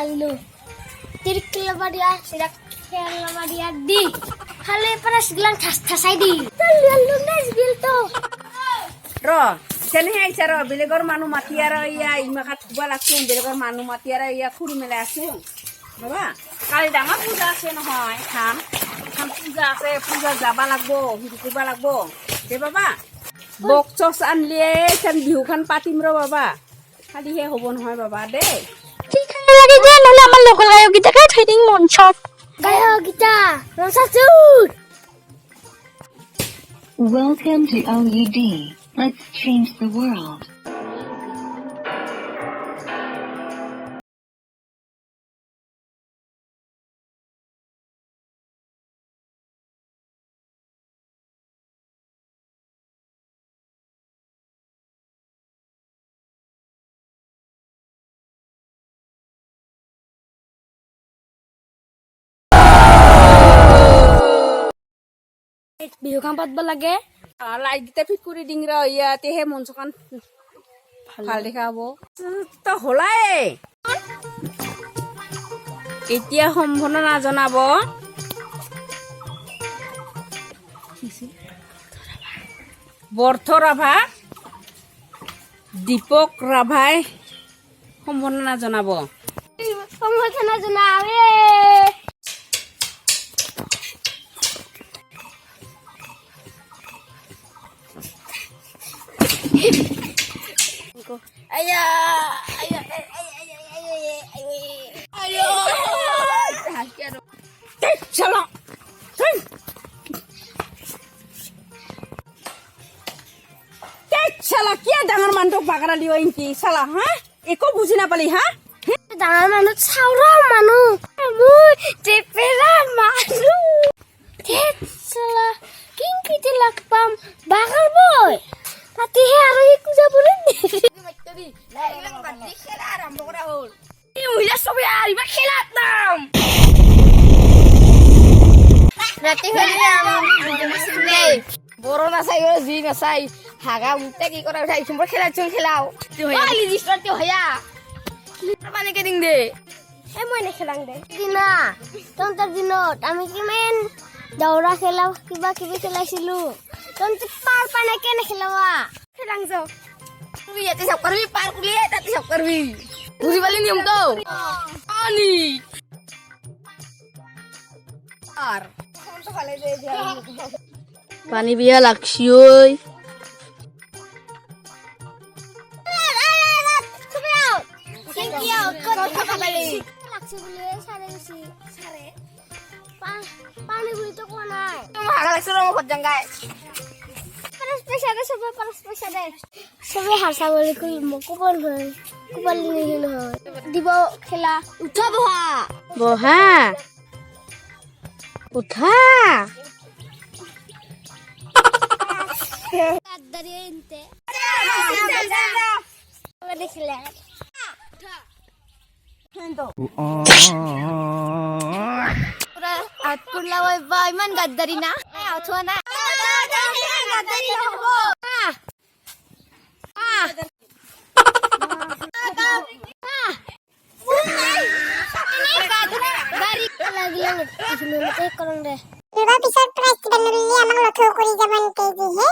নাজিলো তিরকিলাবাড়িয়া সিরা খেলাবাড়িয়া দি খালে পারা সিগলাং ঠাসাই দি তালিয়ালু নাজবিল তো র কেনে আইছা র বেলেগর মানুহ মাতি আর ইয়া ইমাকা থুবা লাগছো বেলেগর মানুহ মাতি আর ইয়া খুরি মেলা আছো বাবা কালি ডাঙৰ পূজা আছে নহয় খাম পূজা আছে পূজা যাবা লাগবো হিৰি কৰিবা লাগবো দে বাবা বক্স আনলিয়ে খান বিহুখান পাতিম ৰ বাবা খালিহে হ'ব নহয় বাবা দেই ঠিক লাগে যে নহলে আমাৰ লোকেল গায়ক গীতাকে থৈ দিম মঞ্চত গায়ক Gita ৰসাচুত Welcome to OUD. Let's change the world. বিহুখান পাতব লাগে লাইট গীতা ফিট কৰি দিং ৰ ইয়াতেহে মঞ্চখন ভাল দেখা হ'ব তো হলাই এতিয়া সম্ভাৱনা জনাব বৰ্থ ৰাভা দীপক ৰাভাই সম্ভাৱনা জনাব সম্ভাৱনা জনাবে আয়া আয়া আয়া চলো চালা কিয় ডাঙৰ মানুহটোক বাগৰা লিও ইনকি চালা হা একো বুজি নাপালি হা ডাঙৰ মানুহ চাউৰা মানুহ মই টেপেৰা মানুহ তেছলা কিংকিতে লাগ পাম বাগাল বই তাতেহে আৰু শিকু যাবলৈ খেলা আৰম্ভ কৰা হ'ল এই মহিলা চবে আহিবা খেলাত নাম ৰাতি হ'লে বড়ো নাচাই জি নাচাই হাগা মুক্তা কি কৰা উঠাই চুম্বৰ খেলাচোন খেলাও পালি দিছতে হয়া মানে কে দিং দে এই মই নেখেলাং দে দিনা তন্তৰ দিনত আমি কিমান দৌৰা খেলা কিবা কিবি খেলাইছিলো তন্তে পাৰ পানে কে নেখেলাৱা খেলাং যাও তুই ইয়াতে সব করবি পার কুলিয়ে তাতে সব করবি বুঝি পালি নিয়ম তো আনি আর তো ভালো দে পানী বিয়া লাগছি ঐ পানি বুড়ি তো কোন নাই হাগা লাগছে ৰ মুখত জংগাই সবে হাসা বলে কুপন দিব খেলা উঠা বহা বহা উঠা খেলা ইমান গাদ্দারি না উঠোৱা না পিছত প্ৰাইজ দিবলৈ আমাক লক্ষ্য কৰি যাবা নেকি হে